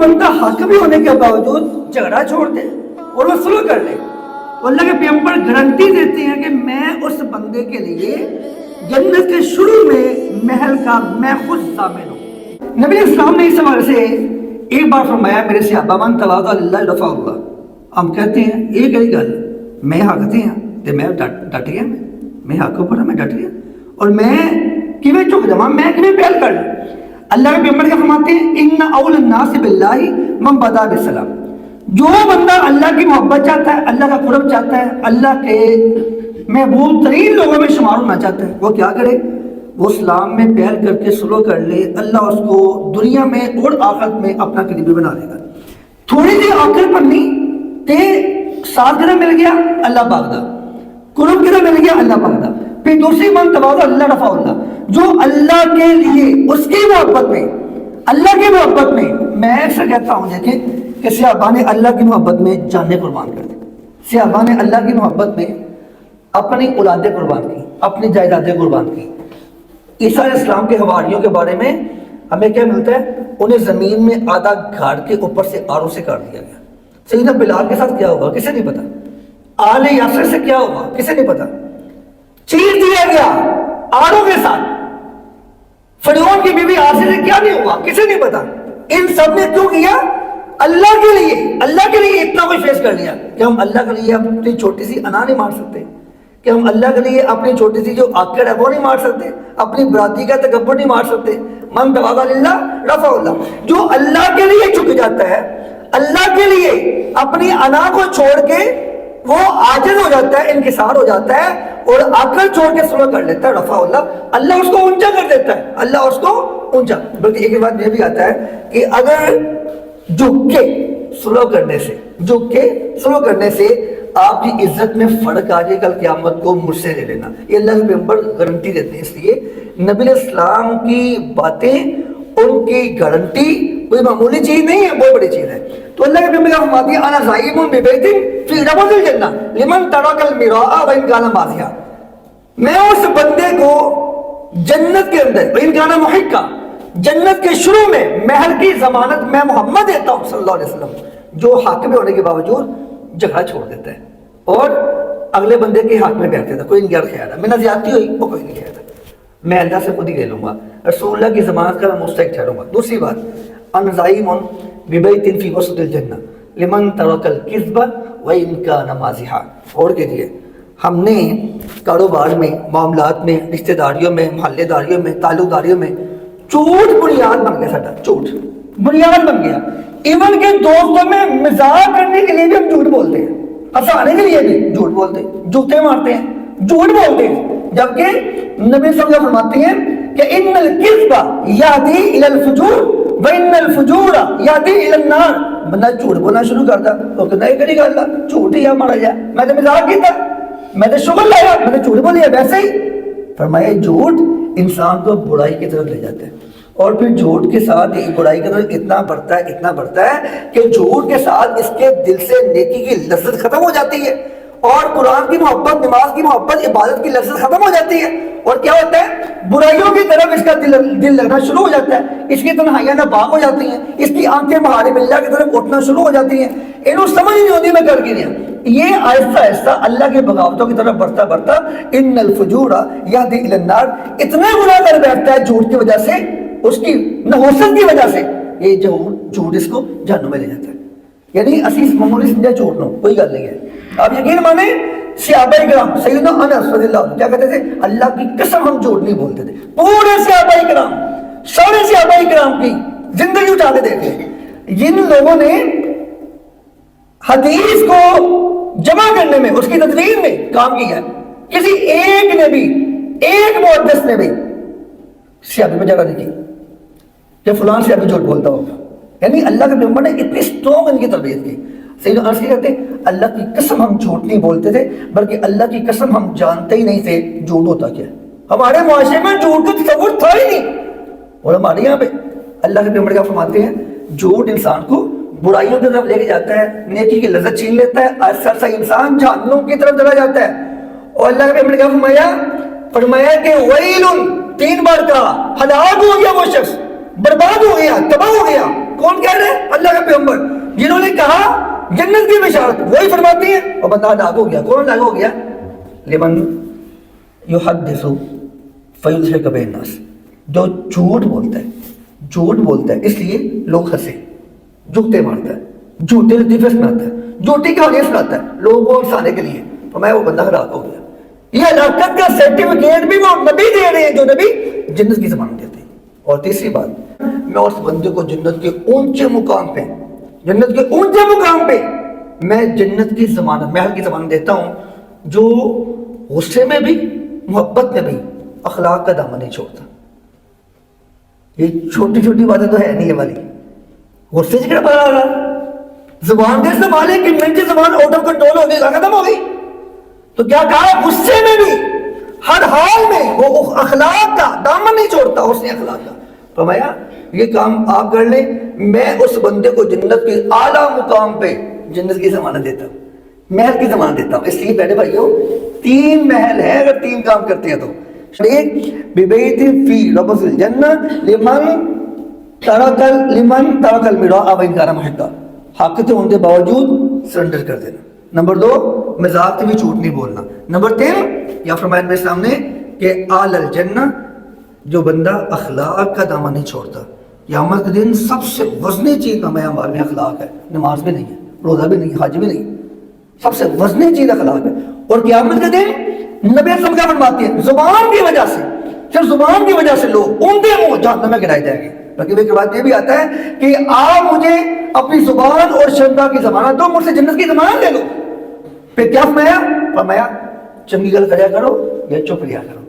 بندہ حق بھی ہونے کے باوجود جھگڑا چھوڑ دے اور وہ سلو کر لے، تو اللہ کے پیغمبر گارنٹی دیتے ہیں کہ میں اس بندے کے لیے جنت کے شروع میں محل کا میں خود ضامن ہوں۔ نبی اسلام نے اس حوالے سے ایک بار فرمایا میرے صحابہ من تواضع للہ رفعہ اللہ۔ ہم کہتے ہیں ایک ہی گل میں حق تے ہاں تے میں ڈٹ گیا، میں حق پر میں ڈٹ گیا اور میں کیویں جھک جاواں، میں کیویں پہل کر لوں۔ اللہ کے پیغمبر کیا فرماتے ہیں ان اول الناس باللہ من بدا بالسلام۔ جو بندہ اللہ کی محبت چاہتا ہے، اللہ کا قرب چاہتا ہے، اللہ کے محبوب ترین لوگوں میں شمار ہونا چاہتا ہے، وہ کیا کرے؟ وہ اسلام میں پہل کر کے سلو کر لے، اللہ اس کو دنیا میں اور آخرت میں اپنا قریبی بنا لے گا۔ تھوڑی سی آخر پڑھنی تے ساتھ گرہ مل گیا اللہ پاک دا، قرب گرہ مل گیا اللہ پاک دا۔ پھر دوسری من تواضع اللہ رفع اللہ، جو اللہ کے لیے اس کی محبت میں، اللہ کی محبت میں، میں اکثر کہتا ہوں دیکھیں کہ صحابہ نے اللہ کی محبت میں جانیں قربان کر دی، صحابہ نے اللہ کی محبت میں اپنی اولادیں قربان کی، اپنی جائیدادیں قربان کی۔ عیسیٰ علیہ السلام کے حواریوں کے بارے میں ہمیں کیا ملتا ہے؟ انہیں زمین میں آدھا گھاڑ کے اوپر سے آروں سے کاٹ دیا گیا۔ سیدنا بلال کے ساتھ کیا ہوگا کسے نہیں پتا، آل یاسر سے کیا ہوگا کسے نہیں پتا، چیر دیا گیا آروں کے ساتھ۔ فرعون کی بیوی آسیہ سے کیا نہیں ہوا کسے نہیں پتا۔ ان سب نے کیوں کیا؟ اللہ کے لیے، اللہ کے لیے اتنا کچھ فیس کر لیا کہ ہم اللہ کے لیے اپنی چھوٹی سی انا نہیں مار سکتے، کہ ہم اللہ کے لیے اپنی چھوٹی سی جو آکڑ ہے وہ نہیں مار سکتے، اپنی برادری کا تکبر نہیں مار سکتے۔ من تواضع للہ رفع اللہ، جو اللہ کے لیے جھک جاتا ہے، اللہ کے لیے اپنی انا کو چھوڑ کے وہ عاجز ہو جاتا ہے، انکسار ہو جاتا ہے اور آکڑ چھوڑ کے سلو کر لیتا ہے، رفع اللہ، اللہ اس کو اونچا کر دیتا ہے، اللہ اس کو اونچا۔ بلکہ ایک بات یہ بھی آتا ہے کہ اگر جھک کے سلو کرنے سے، جھک کے سلو کرنے سے آپ کی عزت میں فرق آ جائے کل قیامت کو مجھ سے لے لینا، یہ اللہ کے پیغمبر گارنٹی دیتے ہیں۔ اس لیے نبی علیہ السلام کی باتیں، ان کی گارنٹی کوئی معمولی چیز نہیں ہے، بہت بڑی چیز ہے۔ تو اللہ کے پیغمبر فرماتے ہیں انا زعیم ببیت فی ربض الجنہ لمن ترک المراء وان کان ماضیا، میں اس بندے کو جنت کے اندر وان کان محقا، جنت کے شروع میں محل کی ضمانت میں محمد دیتا ہوں صلی اللہ علیہ وسلم، جو حق میں ہونے کے باوجود جھگڑا چھوڑ دیتا ہے اور اگلے بندے کے حق میں بیٹھ دیتا ہے، کوئی نہیں خیال ہے میں نہ زیادتی ہوئی وہ کوئی نہیں خیال ہے، میں اللہ سے خود ہی لے لوں گا، رسول اللہ کی ضمانت کا میں مستحق ٹھہروں گا۔ دوسری بات ان زعیم ببیت فی وسط الجنہ لمن ترک الکذب وان کان مازحا، اور کے لیے ہم نے کاروبار میں، معاملات میں، رشتہ داریوں میں، محلے داریوں میں، تعلق داریوں میں جھوٹ بنیاد بن گیا، ساڈا جھوٹ بنیاد بن گیا۔ ایون کہ دوستوں میں مزاح کرنے کے لیے بھی ہم جھوٹ بولتے ہیں، ہنسانے کے لیے بھی جھوٹ بولتے ہیں، جوتے مارتے ہیں، جھوٹ بولتے ہیں، جبکہ نبی صلی اللہ علیہ وسلم فرماتے ہیں کہ ان الکذب یہدی الی الفجور وان الفجور یہدی الی النار۔ بندہ جھوٹ بولنا شروع کرتا تو کہتا ہے کہڑی گل ہے، جھوٹ ہی مارا جائے، میں نے مزاح کیتا، میں نے شغل لایا، میں نے جھوٹ بولیا، ویسے ہی فرمایا جھوٹ انسان کو برائی کی طرف لے جاتا ہے، اور پھر جھوٹ کے ساتھ برائی کی طرف اتنا بڑھتا ہے، اتنا بڑھتا ہے کہ جھوٹ کے ساتھ اس کے دل سے نیکی کی لذت ختم ہو جاتی ہے، اور قرآن کی محبت، نماز کی محبت، عبادت کی لذت ختم ہو جاتی ہے، اور کیا ہوتا ہے برائیوں کی طرف اس کا دل لگنا شروع ہو جاتا ہے، اس کی تنہائیاں ناپاک ہو جاتی ہیں، اس کی آنکھیں محارم اللہ کی طرف اٹھنا شروع ہو جاتی ہیں، انہوں سمجھ نہیں ہوتی میں کر کے لیا۔ یہ آہستہ آہستہ اللہ کے بغاوتوں کی طرف بڑھتا بڑھتا ان الفجور یہدی الی النار، اتنا گناہ کر بیٹھتا ہے جھوٹ کی وجہ سے، اس کی نحوست کی وجہ سے، یہ جھوٹ اس کو جہنم میں لے جاتا ہے۔ یعنی اسیس معمولی سمجھا جھوٹ نو کوئی گل نہیں ہے۔ آپ یقین مانیں صحابہ کرام، سیدنا انس رضی اللہ عنہ کیا کہتے تھے؟ اللہ کی قسم ہم جھوٹ نہیں بولتے تھے۔ پورے صحابہ کرام، سارے صحابہ کرام کی زندگی اٹھا کے دیکھتے ہیں، جن لوگوں نے حدیث کو جمع کرنے میں، اس کی تدوین میں کام کیا ہے، کسی ایک نے بھی، ایک محدث نے بھی صحابی میں جگہ نہیں کی کہ فلان صحابی جھوٹ بولتا ہوگا۔ یعنی اللہ کے پیغمبر نے اتنی اسٹرانگ ان کی تربیت کی۔ سیدنا انس کہتے ہیں اللہ کی قسم ہم جھوٹ نہیں بولتے تھے، بلکہ اللہ کی قسم ہم جانتے ہی نہیں تھے جھوٹ ہوتا کیا ہے، ہمارے معاشرے میں جھوٹ کا تصور تھا ہی نہیں، اور ہمارے یہاں پہ اللہ کے پیغمبر کیا فرماتے ہیں؟ جھوٹ انسان کو برائیوں کی طرف لے کے جاتا ہے، نیکی کی لذت چھین لیتا ہے، آہستہ آہستہ انسان جہنم کی طرف چلا جاتا ہے۔ اور اللہ کے پیغمبر کیا فرمایا کہ ویل، 3 بار کہا، ہلاک ہو گیا وہ شخص، برباد ہو گیا، تباہ ہو گیا، کون کہہ رہے ہیں؟ اللہ کے پیغمبر، جنہوں نے کہا جنت کی بشارت وہی فرماتی ہیں، اور بندہ ہلاک ہو گیا. کون ہلاک ہو گیا؟ لمن یحدث فیضحک بین الناس، جو جھوٹ بولتا ہے اس لیے لوگ ہنسے، جھوٹے مارتا ہے، جھوٹے لطیفے سناتا ہے، جھوٹی کہانیاں سناتا ہے لوگوں کو ہنسانے کے لیے، فرمایا وہ بندہ ہلاک ہو گیا. یہ ہلاکت کا سرٹیفکیٹ بھی وہ نبی دے رہے ہیں جو نبی جنت کی ضمانت دیتے ہیں. اور تیسری بات، میں اس بندے کو جنت کے اونچے مقام پہ میں جنت کی ضمانت، محل کی ضمانت دیتا ہوں، جو غصے میں بھی محبت میں بھی اخلاق کا دامن نہیں چھوڑتا. یہ چھوٹی چھوٹی باتیں تو ہے نہیں یہ والی، غصے سے کیا پتا رہا، زبان کے سنبھالے کہ منٹ کی زبان آؤٹ آف کنٹرول ہو گئی، ختم ہو گئی. تو کیا کہا، غصے میں بھی ہر حال میں وہ اخلاق کا دامن نہیں چھوڑتا، اس نے اخلاق کا. فرمایا یہ کام آپ کر لیں، میں اس بندے کو جنت کے اعلیٰ مقام پہ جنت کی ضمانت دیتا ہوں، محل کی ضمانت دیتا ہوں. اس لیے بیٹھے بھائیو 3 محل ہے اگر 3 کام کرتے ہیں تو. ایک ببیت فی ربض الجنہ لمن ترک المراء وان کان محقا، حق کے ہونے کے باوجود سرنڈر کر دینا. نمبر 2 مذاق سے بھی جھوٹ نہیں بولنا. نمبر 3 یا فرمایا میرے سامنے کہ آل الجنہ، جو بندہ اخلاق کا دامن نہیں چھوڑتا. قیامت کے دن سب سے وزنی چیز ہمیں ہمارے میں اخلاق ہے. نماز بھی نہیں ہے، روزہ بھی نہیں، حج بھی نہیں، سب سے وزنی چیز اخلاق ہے. اور قیامت کے دن نبی صلی اللہ علیہ وسلم فرماتے ہیں زبان کی وجہ سے، صرف زبان کی وجہ سے لوگ اونٹے منہ جہنم میں گرائے جائیں گے. بلکہ ایک روایت یہ بھی آتا ہے کہ آپ مجھے اپنی زبان اور شرمگاہ کی ضمانت دو، مجھ سے جنت کی ضمانت لے لو. پھر کیا فرمایا چنگی گل کریا کرو یا چپ رہا کرو.